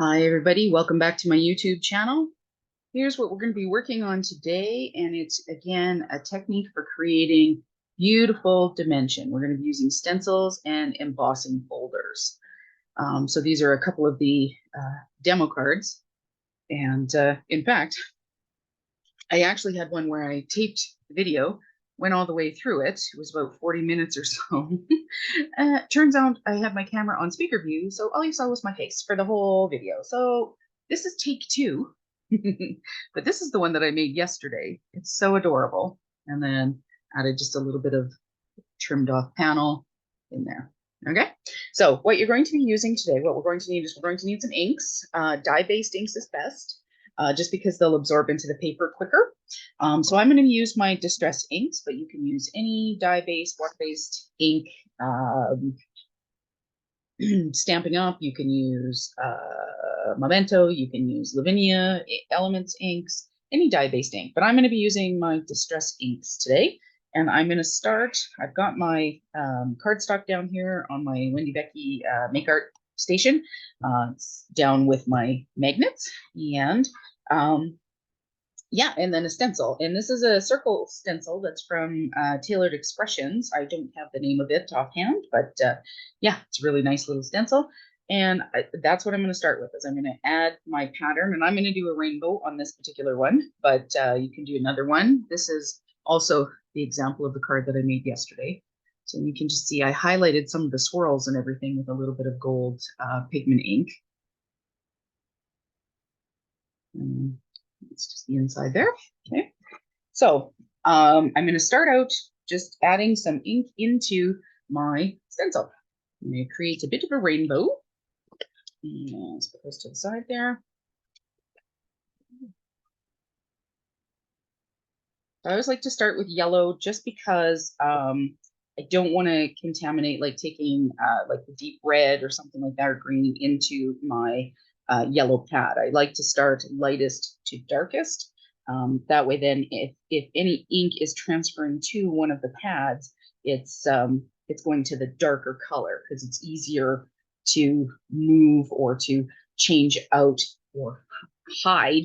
Hi, everybody. Welcome back to my YouTube channel. Here's what we're going to be working on today, and it's, again, a technique for creating beautiful dimension. We're going to be using stencils and embossing folders. So these are a couple of the demo cards, and in fact, I actually had one where I taped the video, went all the way through it. It was about 40 minutes or so. Turns out I had my camera on speaker view, so all you saw was my face for the whole video. So this is take two, but this is the one that I made yesterday. It's so adorable. And then added just a little bit of trimmed off panel in there. Okay, so what you're going to be using today, what we're going to need is we're going to need some inks. Dye-based inks is best, just because they'll absorb into the paper quicker. So I'm going to use my distress inks, but you can use any dye-based, water-based ink. Stampin' Up, you can use Memento, you can use Lavinia, Elements inks, any dye-based ink. But I'm going to be using my distress inks today. And I'm going to start, I've got my cardstock down here on my Wendy Becky Make Art station. It's down with my magnets. And yeah, and then a stencil. And this is a circle stencil that's from Tailored Expressions. I don't have the name of it offhand, but yeah, it's a really nice little stencil. And that's what I'm going to start with, is I'm going to add my pattern, and I'm going to do a rainbow on this particular one, but you can do another one. This is also the example of the card that I made yesterday. So you can just see I highlighted some of the swirls and everything with a little bit of gold pigment ink. And it's just the inside there. Okay. So I'm going to start out just adding some ink into my stencil. I'm going to create a bit of a rainbow. And let's put this to the side there. I always like to start with yellow just because I don't want to contaminate, like taking like the deep red or something like that, or green, into my yellow pad. I like to start lightest to darkest. That way, then if any ink is transferring to one of the pads, it's going to the darker color, because it's easier to move or to change out or hide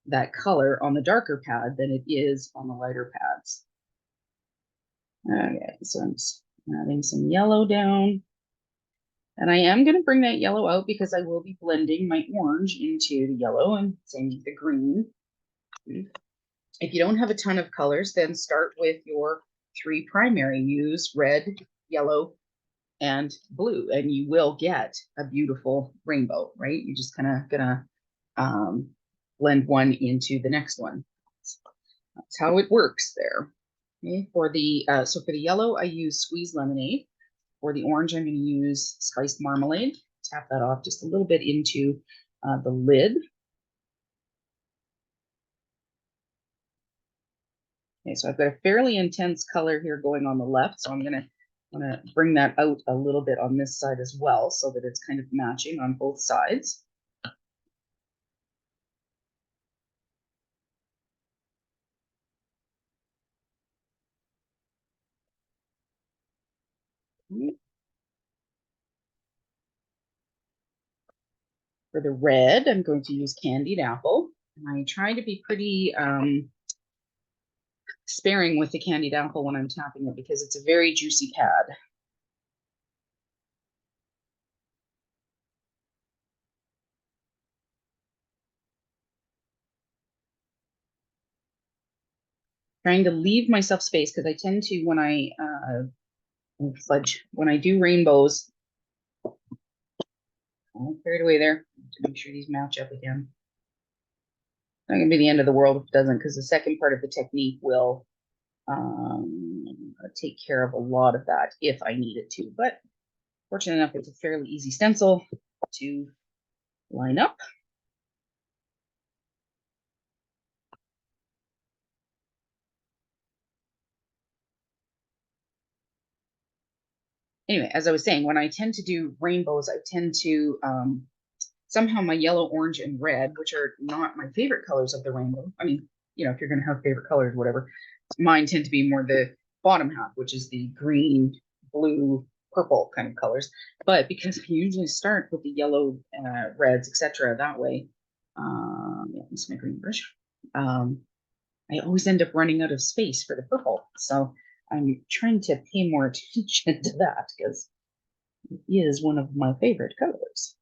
that color on the darker pad than it is on the lighter pads. Okay, so I'm just adding some yellow down. And I am going to bring that yellow out because I will be blending my orange into the yellow, and same with the green. If you don't have a ton of colors, then start with your three primary. Use red, yellow, and blue, and you will get a beautiful rainbow, right? You're just kind of gonna blend one into the next one. That's how it works there. Okay, for the so for the yellow, I use squeezed lemonade. For the orange, I'm going to use spiced marmalade. Tap that off just a little bit into the lid. Okay, so I've got a fairly intense color here going on the left, so I'm going to bring that out a little bit on this side as well, so that it's kind of matching on both sides. For the red, I'm going to use candied apple. And I try to be pretty sparing with the candied apple when I'm tapping it, because it's a very juicy pad. Trying to leave myself space, because I tend to, when I fudge, when I do rainbows, I'll carry it away there to make sure these match up again. It's not gonna be the end of the world if it doesn't, because the second part of the technique will take care of a lot of that if I need it to. But fortunate enough, it's a fairly easy stencil to line up. Anyway, as I was saying, when I tend to do rainbows, I tend to somehow my yellow, orange, and red, which are not my favorite colors of the rainbow. I mean, you know, if you're going to have favorite colors, whatever. Mine tend to be more the bottom half, which is the green, blue, purple kind of colors. But because I usually start with the yellow, reds, etc. that way, yeah, this is my green brush. I always end up running out of space for the purple. So I'm trying to pay more attention to that because it is one of my favorite colors.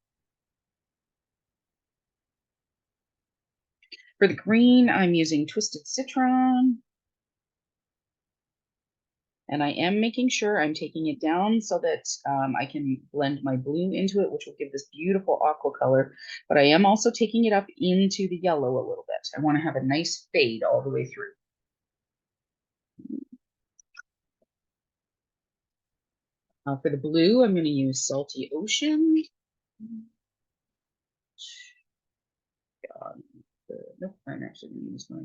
For the green, I'm using Twisted Citron. And I am making sure I'm taking it down so that I can blend my blue into it, which will give this beautiful aqua color. But I am also taking it up into the yellow a little bit. I want to have a nice fade all the way through. For the blue, I'm going to use Salty Ocean. Nope, I'm actually going to use my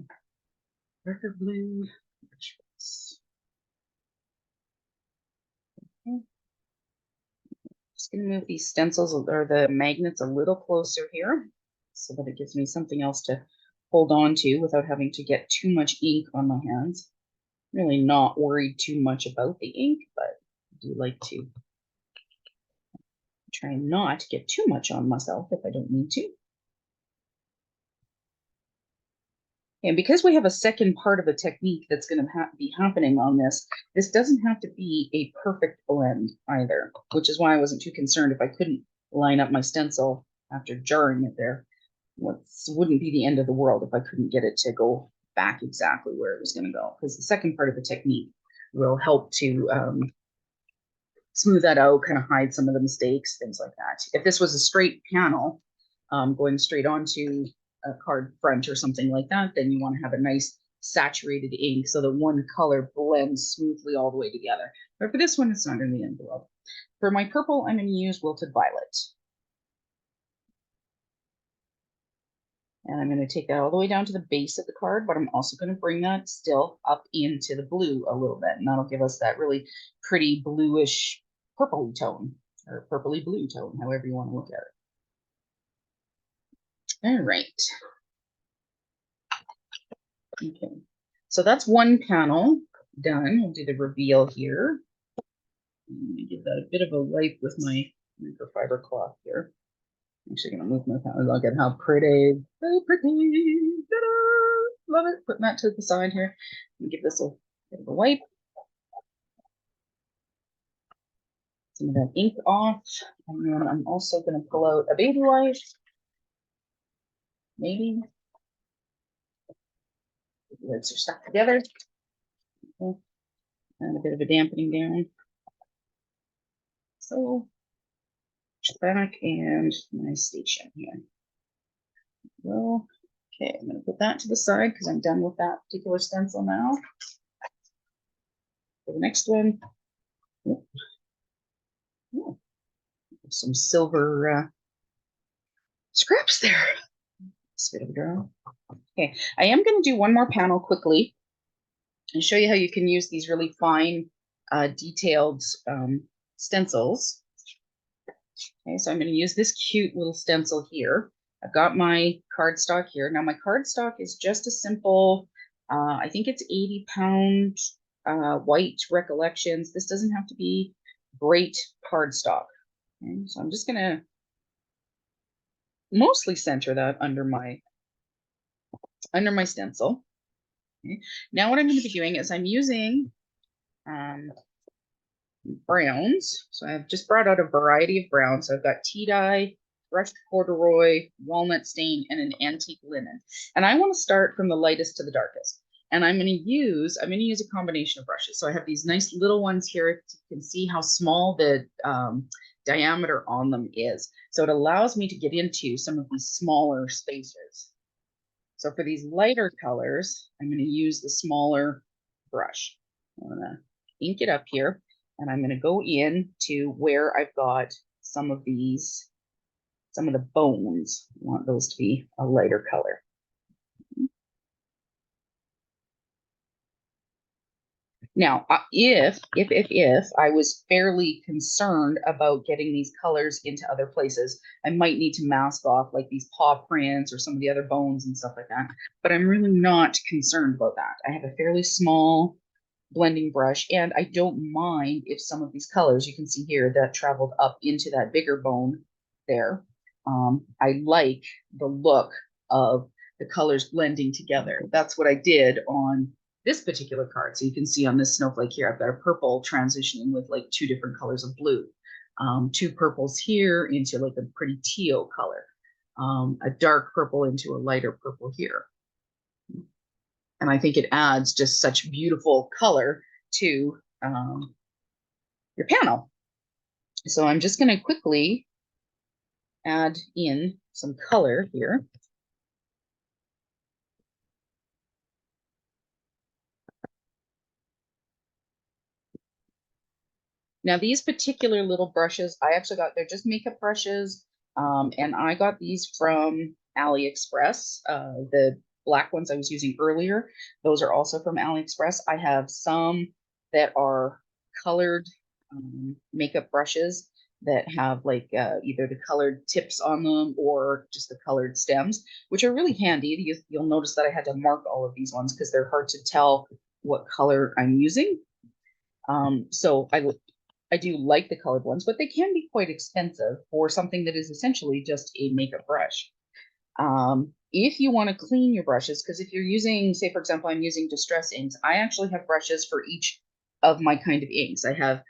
darker blue. Okay. Just going to move these stencils or the magnets a little closer here so that it gives me something else to hold on to without having to get too much ink on my hands. Really not worried too much about the ink, but I do like to try not to get too much on myself if I don't need to. And because we have a second part of the technique that's going to be happening on this, this doesn't have to be a perfect blend either, which is why I wasn't too concerned if I couldn't line up my stencil after jarring it there. Wouldn't be the end of the world if I couldn't get it to go back exactly where it was going to go, because the second part of the technique will help to smooth that out, kind of hide some of the mistakes, things like that. If this was a straight panel going straight onto a card front or something like that, then you want to have a nice saturated ink so that one color blends smoothly all the way together. But for this one, it's not going to be the end of the world. For my purple, I'm going to use Wilted Violet. And I'm going to take that all the way down to the base of the card, but I'm also going to bring that still up into the blue a little bit. And that'll give us that really pretty bluish purpley tone, or purpley blue tone, however you want to look at it. All right. Okay. So that's one panel done. We'll do the reveal here. I'm going to give that a bit of a wipe with my microfiber cloth here. I'm actually going to move my panel. Look at how pretty. So pretty. Ta-da! Love it. Putting that to the side here. And give this a bit of a wipe. Some of that ink off. And then I'm also going to pull out a baby wipe. Maybe. The wipes are stuck together. Okay. And a bit of a dampening down. So back and my station here. Well, okay, I'm going to put that to the side because I'm done with that particular stencil now. For the next one, some silver scraps there. It's a bit of a draw. Okay, I am going to do one more panel quickly and show you how you can use these really fine, detailed stencils. Okay, so I'm going to use this cute little stencil here. I've got my cardstock here. Now my cardstock is just a simple, I think it's 80-pound white Recollections. This doesn't have to be great cardstock. Okay, so I'm just going to mostly center that under my stencil. Okay. Now what I'm going to be doing is I'm using browns. So I've just brought out a variety of browns. So I've got tea dye, brushed corduroy, walnut stain, and an antique linen. And I want to start from the lightest to the darkest. And I'm going to use a combination of brushes. So I have these nice little ones here. You can see how small the diameter on them is. So it allows me to get into some of these smaller spaces. So for these lighter colors, I'm going to use the smaller brush. I'm going to ink it up here. And I'm going to go in to where I've got some of the bones. I want those to be a lighter color. Now, if I was fairly concerned about getting these colors into other places, I might need to mask off like these paw prints or some of the other bones and stuff like that. But I'm really not concerned about that. I have a fairly small blending brush, and I don't mind if some of these colors, you can see here, that traveled up into that bigger bone there. I like the look of the colors blending together. That's what I did on this particular card. So you can see on this snowflake here, I've got a purple transitioning with like two different colors of blue. Two purples here into like a pretty teal color. A dark purple into a lighter purple here. And I think it adds just such beautiful color to your panel. So I'm just going to quickly add in some color here. Now these particular little brushes, I actually got, they're just makeup brushes. And I got these from AliExpress. The black ones I was using earlier, those are also from AliExpress. I have some that are colored makeup brushes that have like either the colored tips on them or just the colored stems, which are really handy. You'll notice that I had to mark all of these ones because they're hard to tell what color I'm using. So I do like the colored ones, but they can be quite expensive for something that is essentially just a makeup brush. If you want to clean your brushes, because if you're using, say, for example, I'm using distress inks, I actually have brushes for each of my kind of inks. I have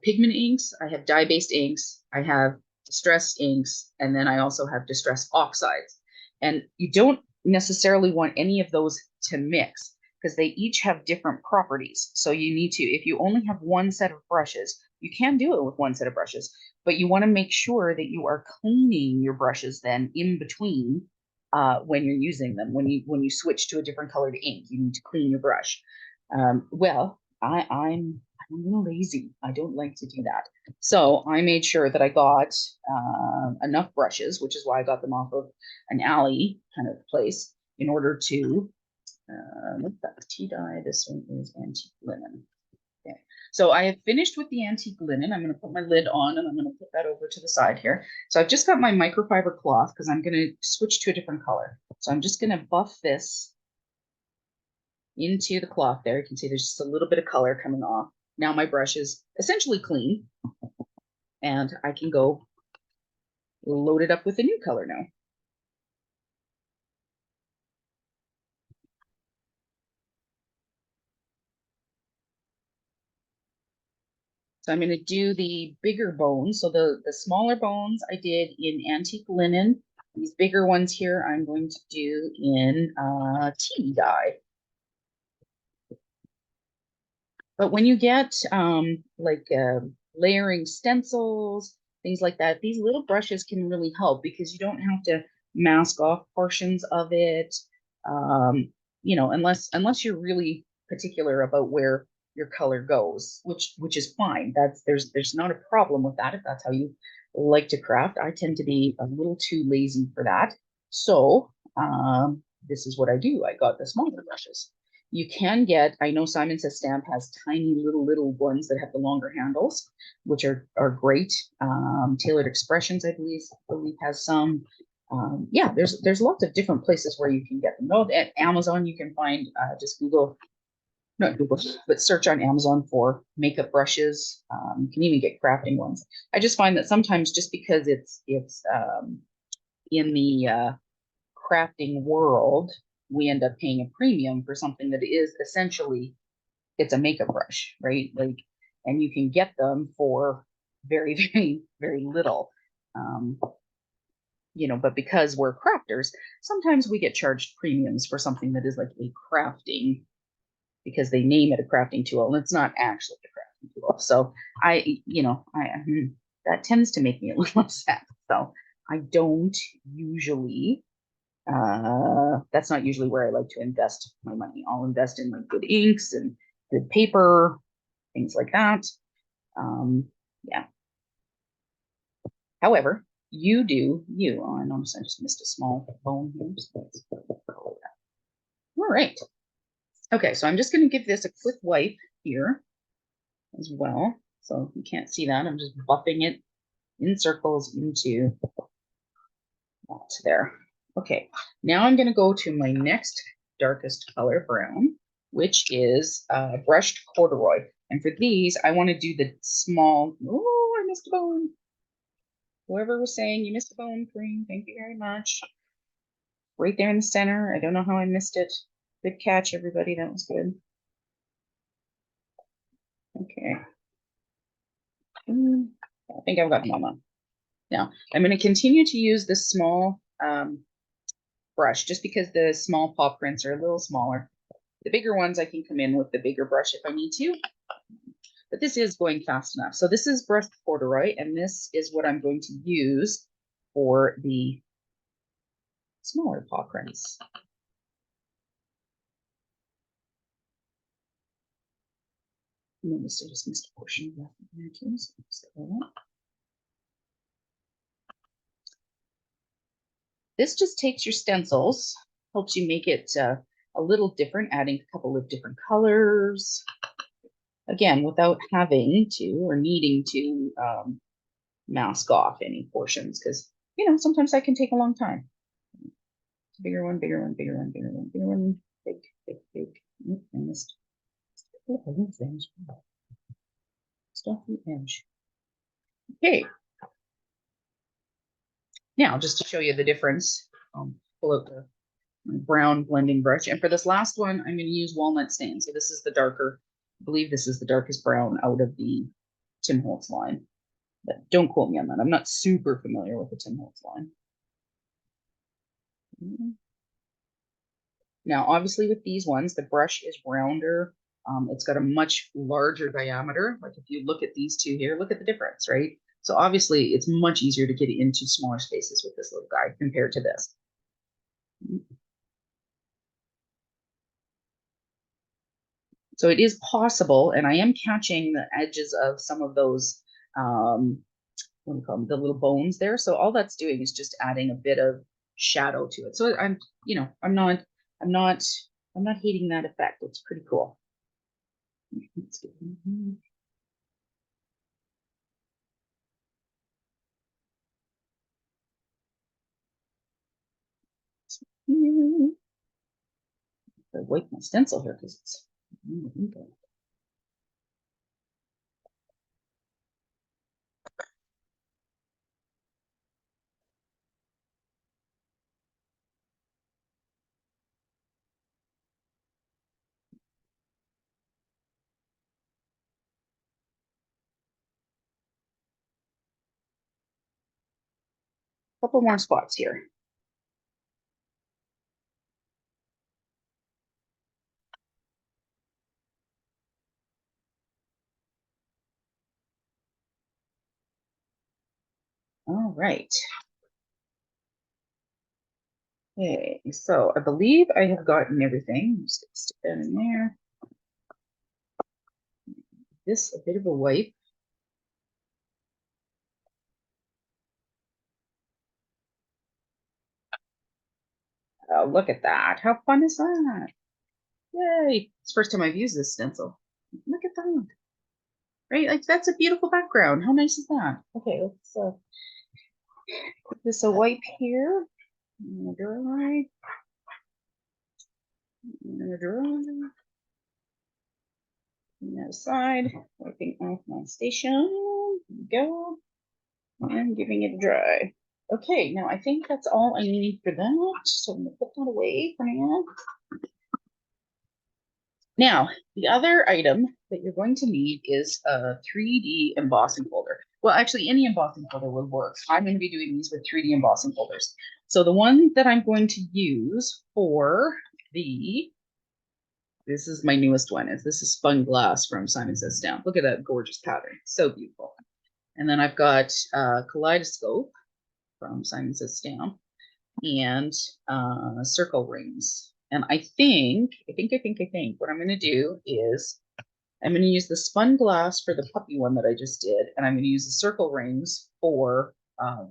pigment inks, I have dye-based inks, I have distress inks, and then I also have distress oxides. And you don't necessarily want any of those to mix because they each have different properties. So you need to, if you only have one set of brushes, you can do it with one set of brushes, but you want to make sure that you are cleaning your brushes then in between when you're using them. When you switch to a different colored ink, you need to clean your brush. Well, I'm a little lazy. I don't like to do that. So I made sure that I got enough brushes, which is why I got them off of an alley kind of place in order to, what's that, tea dye? This one is antique linen. Okay, so I have finished with the antique linen. I'm going to put my lid on and I'm going to put that over to the side here. So I've just got my microfiber cloth because I'm going to switch to a different color. So I'm just going to buff this into the cloth there. You can see there's just a little bit of color coming off. Now my brush is essentially clean and I can go load it up with a new color now. So I'm going to do the bigger bones. So the smaller bones I did in antique linen. These bigger ones here I'm going to do in tea dye. But when you get layering stencils, things like that, these little brushes can really help because you don't have to mask off portions of it. You know, unless you're really particular about where your color goes, which is fine. There's not a problem with that if that's how you like to craft. I tend to be a little too lazy for that. So this is what I do. I got the smaller brushes. You can get, I know Simon Says Stamp has tiny little ones that have the longer handles, which are great. Tailored Expressions, I believe has some. Yeah, there's lots of different places where you can get them. No, at Amazon you can find, just Google, not Google, but search on Amazon for makeup brushes. You can even get crafting ones. I just find that sometimes just because it's in the crafting world, we end up paying a premium for something that is essentially, it's a makeup brush, right? Like, and you can get them for very little. You know, but because we're crafters, sometimes we get charged premiums for something that is like a crafting, because they name it a crafting tool and it's not actually a crafting tool. So that tends to make me a little upset. So I don't usually, that's not usually where I like to invest my money. I'll invest in like good inks and good paper, things like that. Yeah. However, you do you. Oh, I noticed I just missed a small bone here. So all right. Okay, so I'm just going to give this a quick wipe here as well. So you can't see that. I'm just buffing it in circles into that there. Okay, now I'm going to go to my next darkest color, brown. which is brushed corduroy. And for these, I want to do the small, oh, I missed a bone. Whoever was saying you missed a bone, Green, thank you very much. Right there in the center. I don't know how I missed it. Good catch, everybody. That was good. Okay. I think I've got Mama. Now, I'm going to continue to use this small brush just because the small paw prints are a little smaller. The bigger ones, I can come in with the bigger brush if I need to. But this is going fast enough. So this is brushed corduroy, and this is what I'm going to use for the smaller paw prints. Notice I just missed a portion of that there too. So this just takes your stencils, helps you make it a little different, adding a couple of different colors. Again, without having to or needing to mask off any portions, because sometimes that can take a long time. Bigger one, bigger one, bigger one, bigger one, bigger one, big, big, big. I missed. Stuff the edge. Okay. Now, just to show you the difference, pull out the brown blending brush. And for this last one, I'm going to use walnut stain. So this is the darker, I believe this is the darkest brown out of the Tim Holtz line. But don't quote me on that. I'm not super familiar with the Tim Holtz line. Now, obviously with these ones, the brush is rounder. It's got a much larger diameter. Like if you look at these two here, look at the difference, right? So obviously it's much easier to get into smaller spaces with this little guy compared to this. So it is possible, and I am catching the edges of some of those, what do you call them, the little bones there. So all that's doing is just adding a bit of shadow to it. So I'm not hating that effect. It's pretty cool. I wipe my stencil here because it's a couple more spots here. All right. Okay, so I believe I have gotten everything. I'm just gonna stick that in there. This a bit of a wipe. Oh, look at that. How fun is that? Yay. It's the first time I've used this stencil. Look at that. Right? Like that's a beautiful background. How nice is that? Okay, let's put this a wipe here. Dry. Dry. That aside, wiping off my station. There we go. And giving it a dry. Okay, now I think that's all I need for that. So I'm gonna put that away for now. Now, the other item that you're going to need is a 3D embossing folder. Well, actually, any embossing folder will work. I'm going to be doing these with 3D embossing folders. So the one that I'm going to use for this is my newest one. This is Spun Glass from Simon Says Stamp. Look at that gorgeous pattern. So beautiful. And then I've got Kaleidoscope from Simon Says Stamp and circle rings. And I think what I'm going to do is I'm going to use the spun glass for the puppy one that I just did, and I'm going to use the circle rings for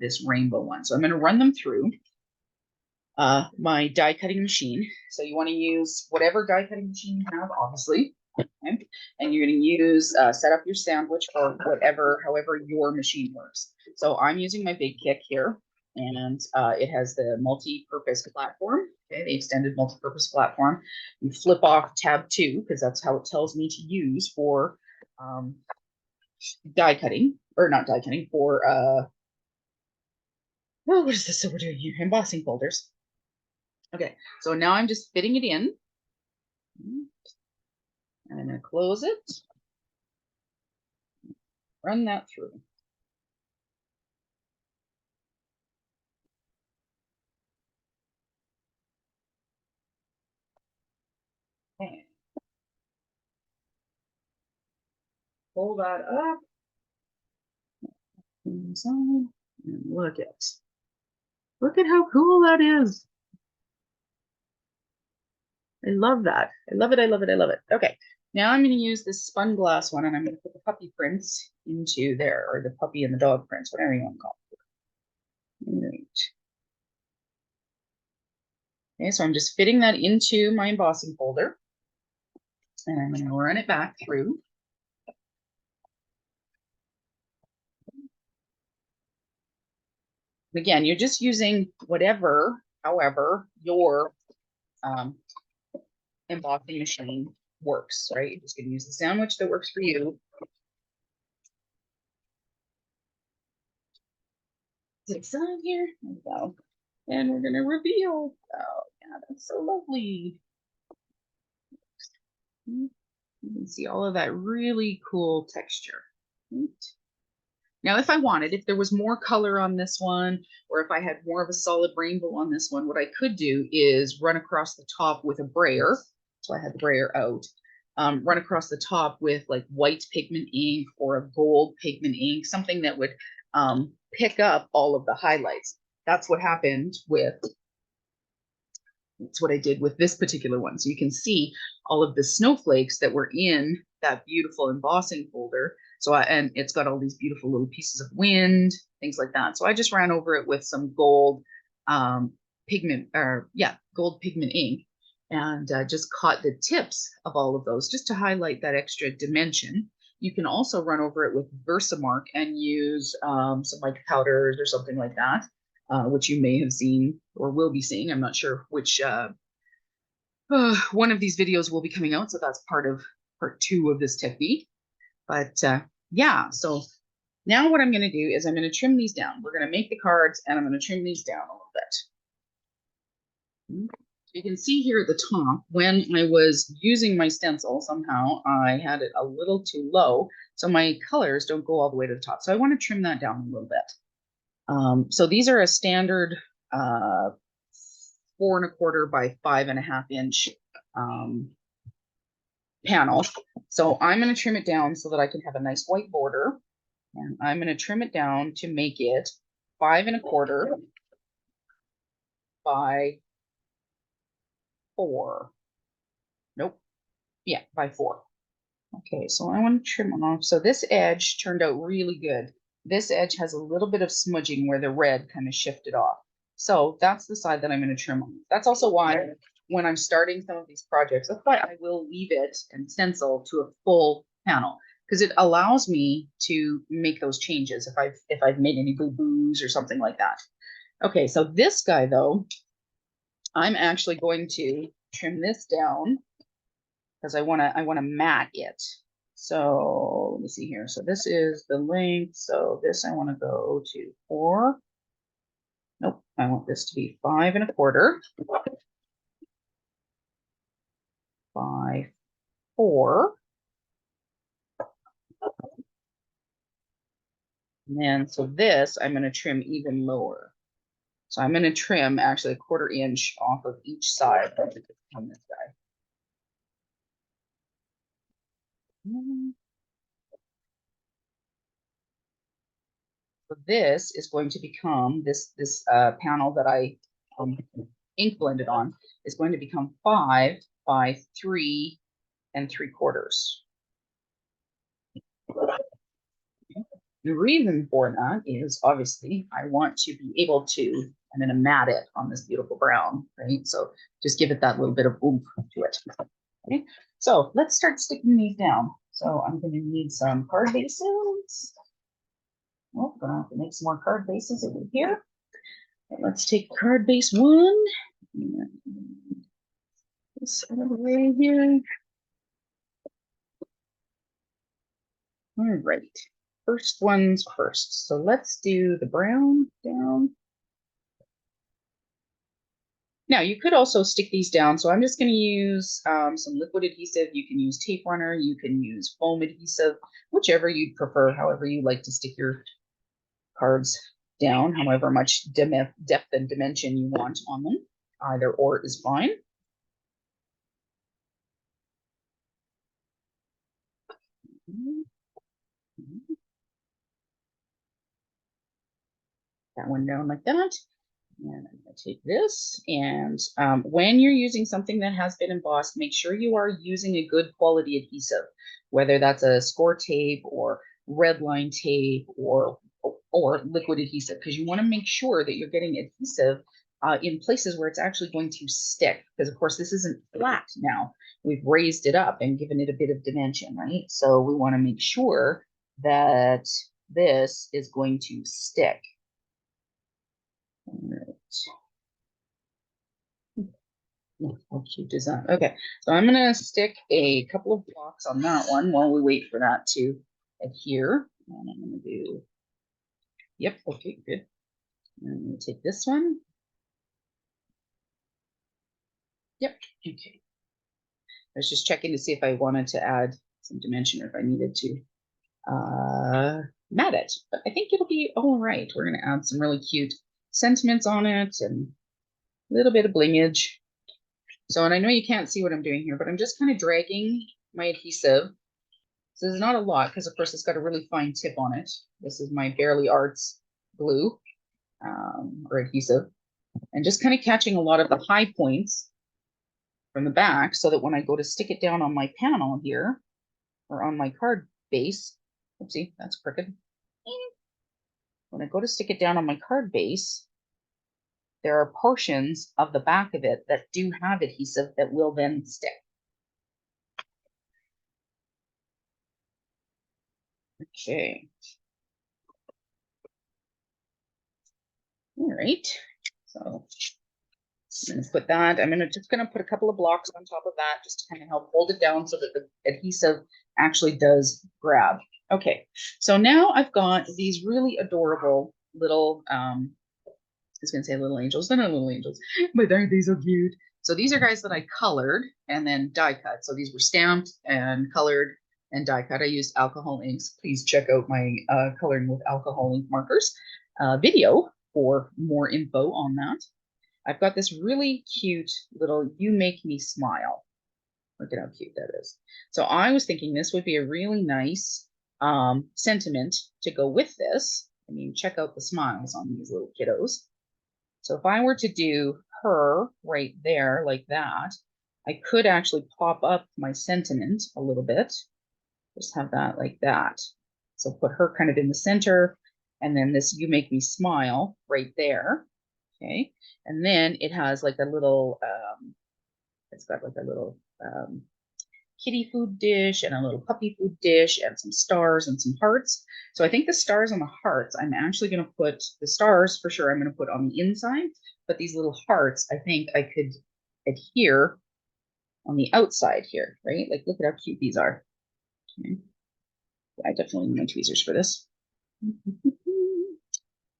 this rainbow one. So I'm going to run them through my die cutting machine. So you want to use whatever die cutting machine you have, obviously. Okay? And you're going to use set up your sandwich or whatever, however your machine works. So I'm using my Big Kick here. and it has the multi-purpose platform, okay, the extended multi-purpose platform. You flip off tab 2 because that's how it tells me to use for die cutting, or not die cutting, for oh, what is this that we're doing here? Embossing folders. Okay, so now I'm just fitting it in. And I'm going to close it, run that through. Okay. Pull that up. Inside, and look at how cool that is. I love that. I love it. I love it. I love it. Okay. Now I'm going to use this spun glass one, and I'm going to put the puppy prints into there, or the puppy and the dog prints, whatever you want to call it. All right. Okay, so I'm just fitting that into my embossing folder, and I'm going to run it back through. Again, you're just using however your embossing machine works, right? You're just going to use the sandwich that works for you. Is it on here? There we go. And we're going to reveal. Oh, yeah, that's so lovely. You can see all of that really cool texture. Right? Now, if there was more color on this one, or if I had more of a solid rainbow on this one, what I could do is run across the top with a brayer. So I had the brayer out. Run across the top with like white pigment ink or a gold pigment ink, something that would pick up all of the highlights. That's what happened with, that's what I did with this particular one. So you can see all of the snowflakes that were in that beautiful embossing folder. So and it's got all these beautiful little pieces of wind, things like that. So I just ran over it with some gold pigment, or yeah, gold pigment ink, and just caught the tips of all of those just to highlight that extra dimension. You can also run over it with Versamark and use some like powders or something like that, which you may have seen or will be seeing. I'm not sure which one of these videos will be coming out, so that's part 2 of this technique. But yeah, so now what I'm going to do is I'm going to trim these down. We're going to make the cards, and I'm going to trim these down a little bit. You can see here at the top, when I was using my stencil, somehow I had it a little too low, so my colors don't go all the way to the top. So I want to trim that down a little bit. So these are a standard 4 1/4 by 5.5 inch panel. So I'm going to trim it down so that I can have a nice white border. And I'm going to trim it down to make it 5 1/4 by 4. Nope. Yeah, by 4. Okay, so I want to trim off. So this edge turned out really good. This edge has a little bit of smudging where the red kind of shifted off. So that's the side that I'm going to trim on. That's also why when I'm starting some of these projects, that's why I will leave it and stencil to a full panel, because it allows me to make those changes if I've made any boo-boos or something like that. Okay, so this guy though, I'm actually going to trim this down because I want to mat it. So let me see here. So this is the length. So this I want to go to 4. Nope, I want this to be 5 1/4 by 4. And then so this I'm going to trim even lower. So I'm going to trim actually 1/4 inch off of each side on this guy. So this is going to become this panel that I ink blended on is going to become 5 by 3 3/4. The reason for that is obviously I want to be able to, I'm going to mat it on this beautiful brown, right? So just give it that little bit of oomph to it. Okay, so let's start sticking these down. So I'm going to need some card bases. Oh, gonna have to make some more card bases over here. Let's take card base 1. This out of the way here. All right. First one's first. So let's do the brown down. Now you could also stick these down. So I'm just going to use some liquid adhesive. You can use tape runner. You can use foam adhesive, whichever you'd prefer, however you like to stick your cards down, however much depth and dimension you want on them. Either or is fine. That one down like that. And I'm going to take this, and when you're using something that has been embossed, make sure you are using a good quality adhesive, whether that's a score tape or red line tape or liquid adhesive, because you want to make sure that you're getting adhesive in places where it's actually going to stick, because of course this isn't flat now. We've raised it up and given it a bit of dimension, right? So we want to make sure that this is going to stick. All right. How cute is that? Okay, so I'm gonna stick a couple of blocks on that one while we wait for that to adhere. And I'm gonna do, yep, okay, good. And I'm gonna take this one. Yep, okay. I was just checking to see if I wanted to add some dimension or if I needed to mat it, but I think it'll be all right. We're gonna add some really cute sentiments on it and a little bit of blingage. So, and I know you can't see what I'm doing here, but I'm just kind of dragging my adhesive. So there's not a lot because, of course, it's got a really fine tip on it. This is my Barely Arts glue or adhesive. And just kind of catching a lot of the high points from the back so that when I go to stick it down on my panel here or on my card base, oopsie, that's crooked. When I go to stick it down on my card base, there are portions of the back of it that do have adhesive that will then stick. Okay. All right. So I'm going to put that. I'm just going to put a couple of blocks on top of that just to kind of help hold it down so that the adhesive actually does grab. Okay. So now I've got these really adorable little, I was going to say little angels. They're not little angels, but aren't they so cute? So these are guys that I colored and then die cut. So these were stamped and colored and die cut. I used alcohol inks. Please check out my coloring with alcohol ink markers video for more info on that. I've got this really cute little You Make Me Smile. Look at how cute that is. So I was thinking this would be a really nice sentiment to go with this. I mean, check out the smiles on these little kiddos. So if I were to do her right there like that, I could actually pop up my sentiment a little bit. Just have that like that. So put her kind of in the center, and then this You Make Me Smile right there. Okay. And then it has like a little, it's got like a little kitty food dish and a little puppy food dish and some stars and some hearts. So I think the stars and the hearts, I'm actually going to put the stars for sure. I'm going to put on the inside, but these little hearts, I think I could adhere on the outside here, right? Like, look at how cute these are. Okay. I definitely need my tweezers for this.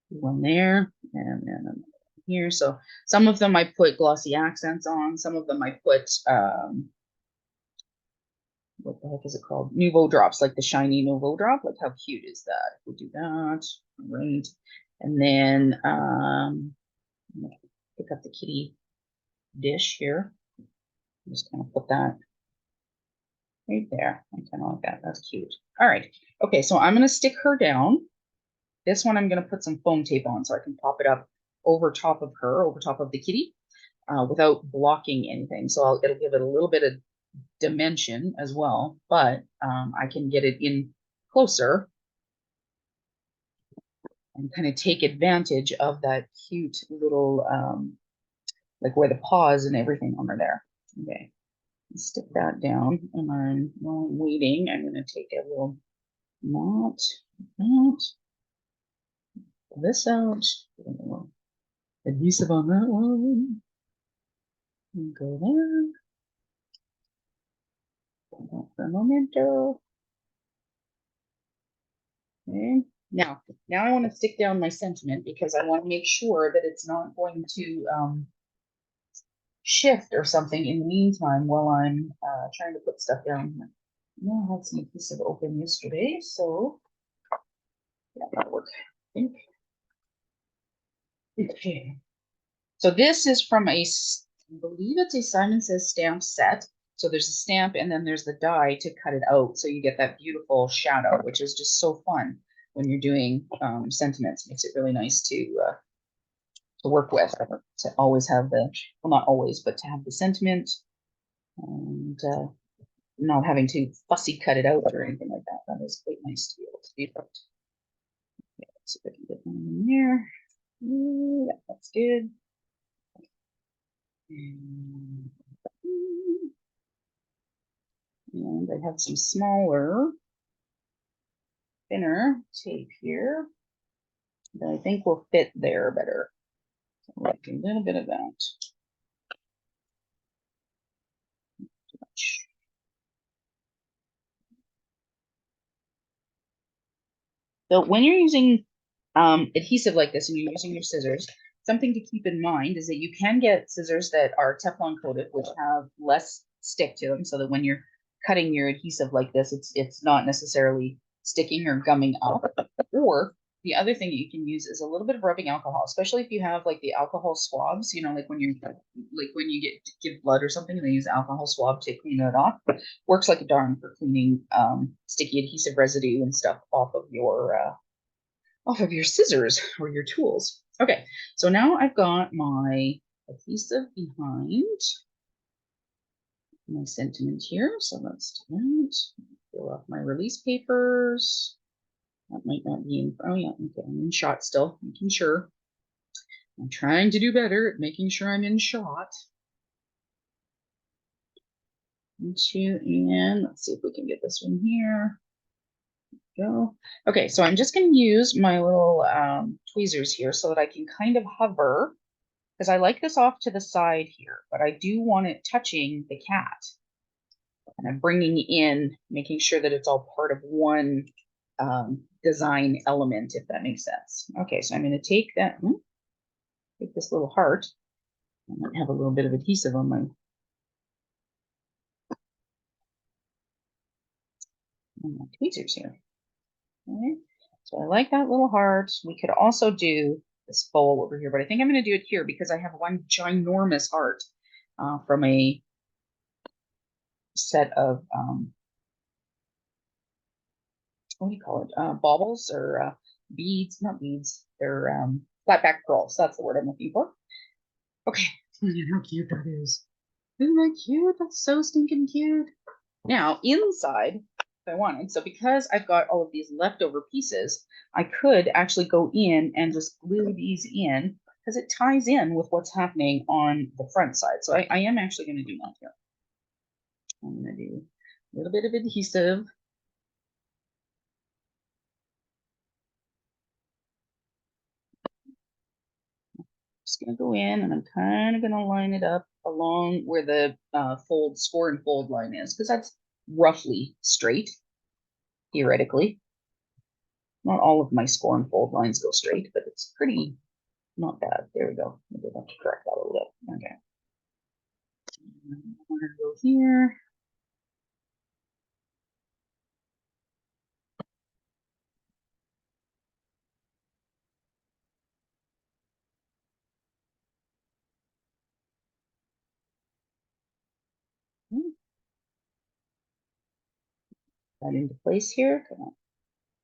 One there, and then here. So some of them I put glossy accents on. Some of them I put, what the heck is it called? Nouveau drops, like the shiny Nouveau drop. Like how cute is that? We'll do that. All right. And then I'm gonna pick up the kitty dish here. Just kind of put that right there. I kind of like that. That's cute. All right. Okay, so I'm going to stick her down. This one I'm going to put some foam tape on so I can pop it up over top of her, over top of the kitty, without blocking anything. So it'll give it a little bit of dimension as well, but I can get it in closer and kind of take advantage of that cute little, like where the paws and everything are there. Okay, stick that down, and I'm, while I'm waiting, I'm going to take a little knot, pull this out, adhesive on that one. And go there. For a momento. Okay. Now I want to stick down my sentiment because I want to make sure that it's not going to shift or something in the meantime while I'm trying to put stuff down here. I had some adhesive open yesterday, so yeah, that'll work. I think. Okay. So this is from I believe it's a Simon Says stamp set. So there's a stamp and then there's the die to cut it out. So you get that beautiful shadow, which is just so fun when you're doing sentiments. Makes it really nice to work with, to always have the, well, not always, but to have the sentiment and not having to fussy cut it out or anything like that. That is quite nice to be able to do that. Okay, let's see if I can get one in there. Yeah, that's good. And I have some smaller, thinner tape here that I think will fit there better. So like a little bit of that. So when you're using adhesive like this and you're using your scissors, something to keep in mind is that you can get scissors that are Teflon coated, which have less stick to them, so that when you're cutting your adhesive like this, it's not necessarily sticking or gumming up. Or the other thing that you can use is a little bit of rubbing alcohol, especially if you have like the alcohol swabs, you know, like when you give blood or something, and they use alcohol swab to clean it off. Works like a darn for cleaning sticky adhesive residue and stuff off of your scissors or your tools. Okay, so now I've got my adhesive behind my sentiment here. So let's do that. Peel off my release papers. That might not be in, oh yeah, okay, I'm in shot still, making sure. I'm trying to do better at making sure I'm in shot. And let's see if we can get this one here. Go. Okay, so I'm just going to use my little tweezers here so that I can kind of hover, because I like this off to the side here, but I do want it touching the cat. And I'm bringing in, making sure that it's all part of one design element, if that makes sense. Okay, so I'm going to take this little heart. I might have a little bit of adhesive on my tweezers here. Okay, so I like that little heart. We could also do this bowl over here, but I think I'm going to do it here because I have one ginormous heart from a set of what do you call it? Baubles or beads, not beads. They're flat back pearls. That's the word I'm looking for. Okay, how cute that is. Isn't that cute? That's so stinking cute. Now, inside, if I wanted, so because I've got all of these leftover pieces, I could actually go in and just glue these in because it ties in with what's happening on the front side. So I am actually going to do that here. I'm going to do a little bit of adhesive. Just going to go in and I'm kind of going to line it up along where the score and fold line is, because that's roughly straight, theoretically. Not all of my score and fold lines go straight, but it's pretty not bad. There we go. Maybe I have to correct that a little bit. Okay. I'm going to go here. That into place here. Gonna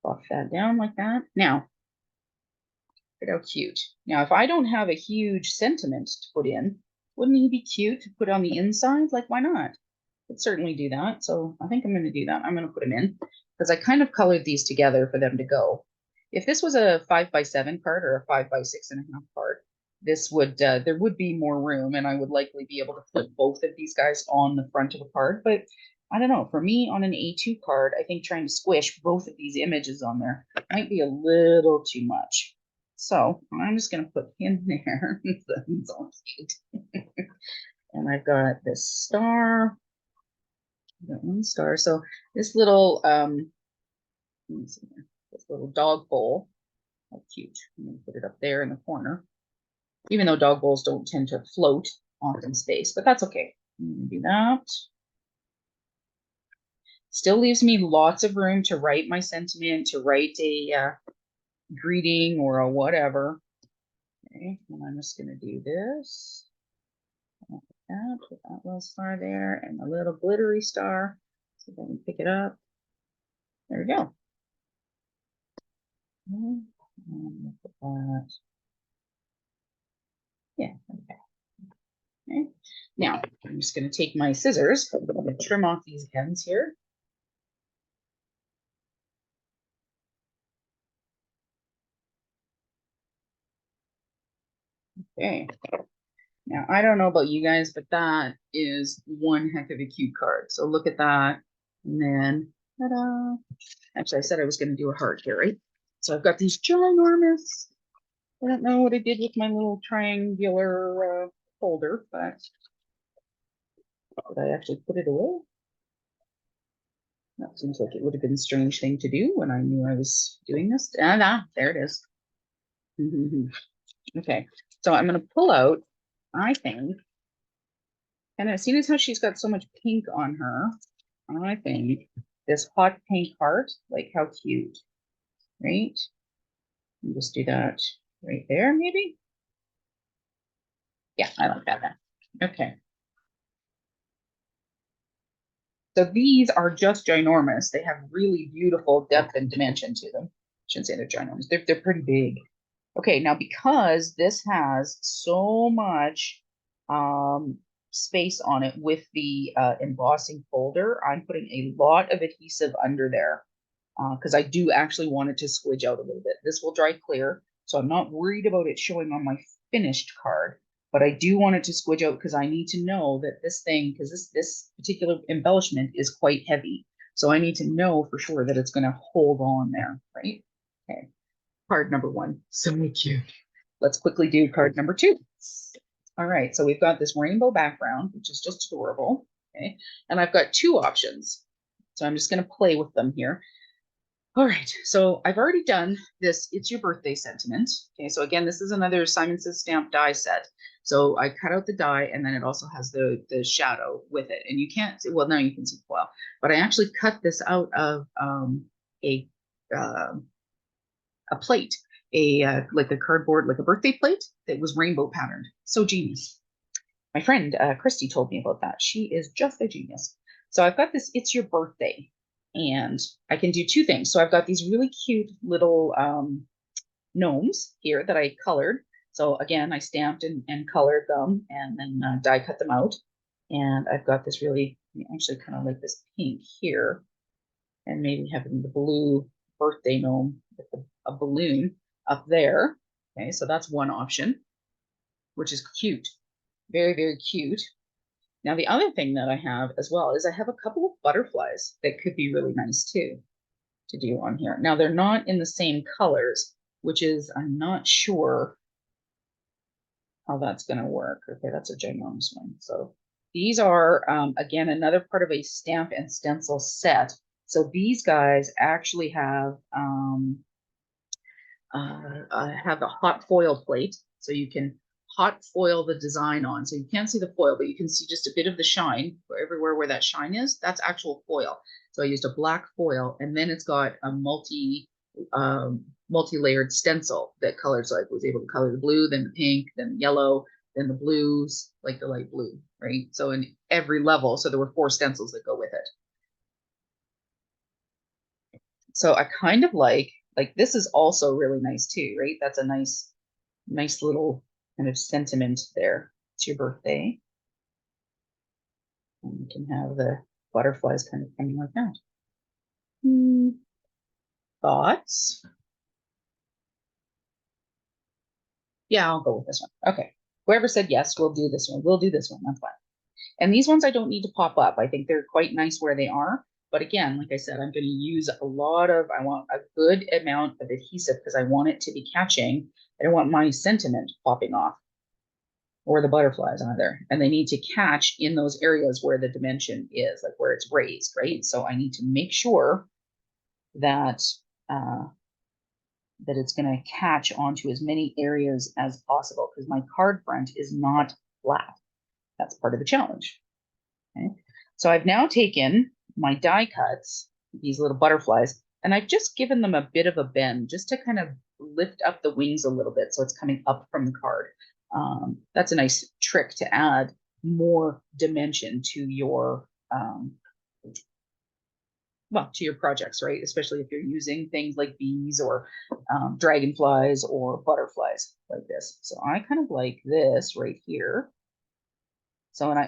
buff that down like that. Now, look how cute. Now, if I don't have a huge sentiment to put in, wouldn't he be cute to put on the inside? Like, why not? Could certainly do that. So I think I'm going to do that. I'm going to put them in because I kind of colored these together for them to go. If this was a 5x7 card or a 5x6.5 card, this would there would be more room, and I would likely be able to put both of these guys on the front of the card. But I don't know. For me, on an A2 card, I think trying to squish both of these images on there might be a little too much. So I'm just going to put in there. It's all cute. And I've got this star. I've got one star. So this little, let me see here. This little dog bowl. How cute. I'm going to put it up there in the corner. Even though dog bowls don't tend to float off in space, but that's okay. I'm going to do that. Still leaves me lots of room to write my sentiment, to write a greeting or a whatever. Okay, and I'm just going to do this. Put that little star there and a little glittery star. So if I can pick it up. There we go. And put that. Yeah, okay. Okay. Now, I'm just going to take my scissors. I'm going to trim off these ends here. Okay. Now, I don't know about you guys, but that is one heck of a cute card. So look at that. And then, ta-da. Actually, I said I was going to do a heart here, right? So I've got these ginormous, I don't know what I did with my little triangular folder, but did I actually put it away? That seems like it would have been a strange thing to do when I knew I was doing this. There it is. Okay, so I'm going to pull out, I think, and as soon as how she's got so much pink on her, I think this hot pink heart, like how cute, right? And just do that right there, maybe. Yeah, I like that then. Okay. So these are just ginormous. They have really beautiful depth and dimension to them. I shouldn't say they're ginormous. They're pretty big. Okay, now because this has so much space on it with the embossing folder, I'm putting a lot of adhesive under there because I do actually want it to squidge out a little bit. This will dry clear, so I'm not worried about it showing on my finished card, but I do want it to squidge out because I need to know that this thing, because this particular embellishment is quite heavy. So I need to know for sure that it's going to hold on there, right? Okay. Card number one, so cute. Let's quickly do card number two. All right, so we've got this rainbow background, which is just adorable. Okay, and I've got two options. So I'm just going to play with them here. All right, so I've already done this It's Your Birthday sentiment. Okay, so again, this is another Simon Says Stamp die set. So I cut out the die and then it also has the shadow with it. And you can't see, well, now you can see the foil, but I actually cut this out of a plate, like a cardboard, like a birthday plate that was rainbow patterned. So genius. My friend Christy told me about that. She is just a genius. So I've got this It's Your Birthday, and I can do two things. So I've got these really cute little gnomes here that I colored. So again, I stamped and colored them and then die cut them out. And I've got this really, actually kind of like this pink here, and maybe having the blue birthday gnome with a balloon up there. Okay, so that's one option, which is cute. Very, very cute. Now, the other thing that I have as well is I have a couple of butterflies that could be really nice too to do on here. Now, they're not in the same colors, which is, I'm not sure how that's going to work. Okay, that's a ginormous one. So these are, again, another part of a stamp and stencil set. So these guys actually have the hot foil plate. So you can hot foil the design on. So you can't see the foil, but you can see just a bit of the shine everywhere where that shine is. That's actual foil. So I used a black foil, and then it's got a multi-layered stencil that colors. So I was able to color the blue, then the pink, then the yellow, then the blues, like the light blue, right? So in every level, so there were 4 stencils that go with it. So I kind of like this is also really nice too, right? That's a nice little kind of sentiment there. It's your birthday. And you can have the butterflies kind of coming like that. Thoughts? Yeah, I'll go with this one. Okay. Whoever said yes, we'll do this one. We'll do this one. That's fine. And these ones I don't need to pop up. I think they're quite nice where they are. But again, like I said, I'm going to use I want a good amount of adhesive because I want it to be catching. I don't want my sentiment popping off or the butterflies either. And they need to catch in those areas where the dimension is, like where it's raised, right? So I need to make sure that that it's going to catch onto as many areas as possible because my card front is not flat. That's part of the challenge. Okay. So I've now taken my die cuts, these little butterflies, and I've just given them a bit of a bend just to kind of lift up the wings a little bit so it's coming up from the card. That's a nice trick to add more dimension to your to your projects, right? Especially if you're using things like bees or dragonflies or butterflies like this. So I kind of like this right here. So, and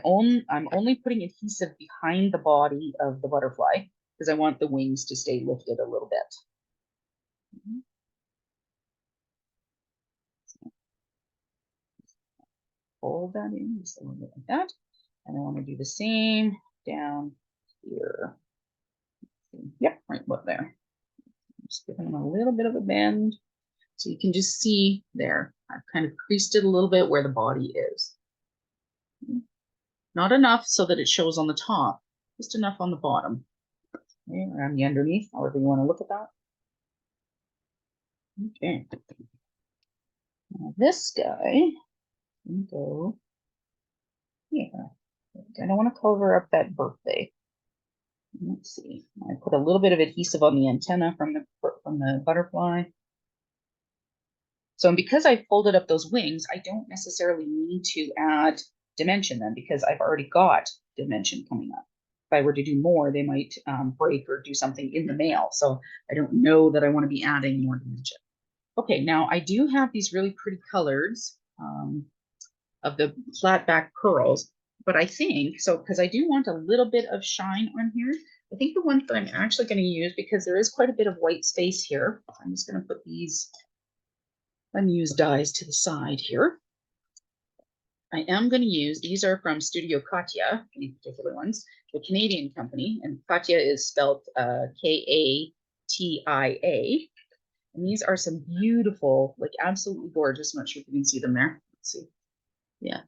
I'm only putting adhesive behind the body of the butterfly because I want the wings to stay lifted a little bit. Fold that in just a little bit like that. And I want to do the same down here. Yep, right about there. Just giving them a little bit of a bend. So you can just see there, I've kind of creased it a little bit where the body is. Not enough so that it shows on the top, just enough on the bottom. Okay, around the underneath, however you want to look at that. Okay. Now this guy can go here. I don't want to cover up that birthday. Let's see. I put a little bit of adhesive on the antenna from the butterfly. So because I folded up those wings, I don't necessarily need to add dimension then because I've already got dimension coming up. If I were to do more, they might break or do something in the mail. So I don't know that I want to be adding more dimension. Okay, now I do have these really pretty colors of the flat back pearls, but I think, so because I do want a little bit of shine on here, I think the one that I'm actually going to use, because there is quite a bit of white space here, I'm just going to put these unused dies to the side here. I am going to use, these are from Studio Katya, these particular ones, the Canadian company, and Katya is spelled Katia. And these are some beautiful, like absolutely gorgeous. I'm not sure if you can see them there. Let's see. Yeah.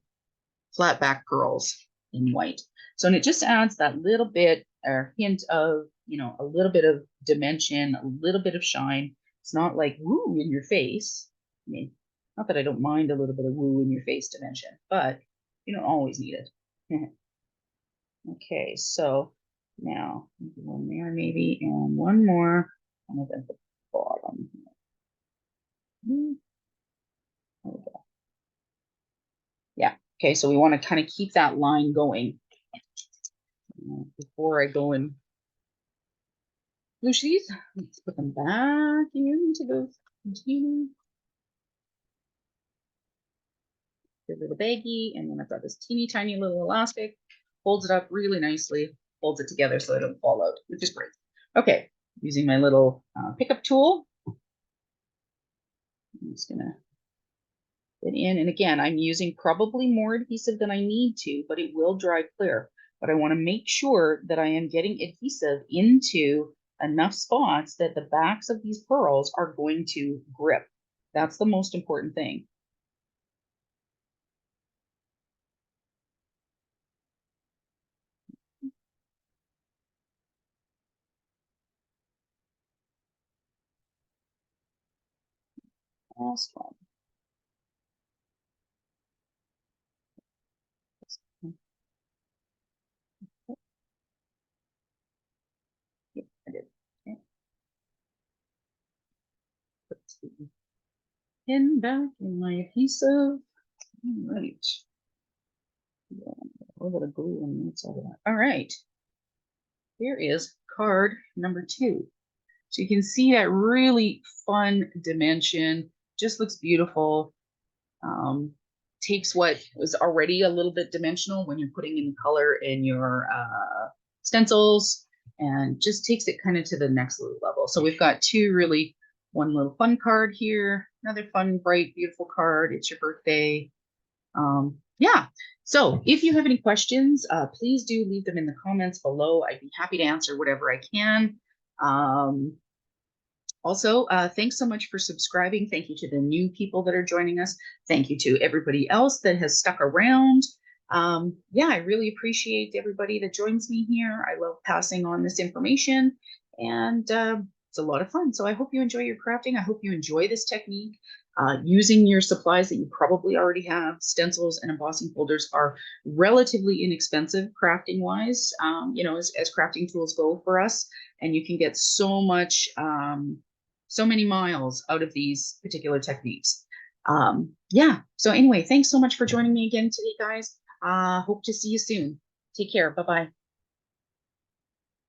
Flat back pearls in white. So, and it just adds that little bit or hint of, a little bit of dimension, a little bit of shine. It's not like woo in your face. I mean, not that I don't mind a little bit of woo in your face dimension, but you don't always need it. Okay, so now one there maybe, and one more kind of at the bottom. Okay. Yeah, okay, so we want to kind of keep that line going before I go and push these. Let's put them back into the container. Get a little baggie, and then I've got this teeny tiny little elastic, folds it up really nicely, holds it together so it don't fall out, which is great. Okay, using my little pickup tool, I'm just gonna get in, and again, I'm using probably more adhesive than I need to, but it will dry clear. But I want to make sure that I am getting adhesive into enough spots that the backs of these pearls are going to grip. That's the most important thing. Last one. Yeah, I did. Okay. Put the pin back in my adhesive. All right. Yeah, a little bit of glue on the inside of that. All right. Here is card number 2. So you can see that really fun dimension, just looks beautiful. Takes what was already a little bit dimensional when you're putting in color in your stencils and just takes it kind of to the next little level. So we've got one little fun card here, another fun, bright, beautiful card. It's your birthday. Yeah. So if you have any questions, please do leave them in the comments below. I'd be happy to answer whatever I can. Um, Also, thanks so much for subscribing. Thank you to the new people that are joining us. Thank you to everybody else that has stuck around. Yeah, I really appreciate everybody that joins me here. I love passing on this information, and it's a lot of fun. So I hope you enjoy your crafting. I hope you enjoy this technique. Using your supplies that you probably already have. Stencils and embossing folders are relatively inexpensive crafting wise, as crafting tools go for us. And you can get so much so many miles out of these particular techniques. Yeah. So anyway, thanks so much for joining me again today, guys. Hope to see you soon. Take care. Bye-bye.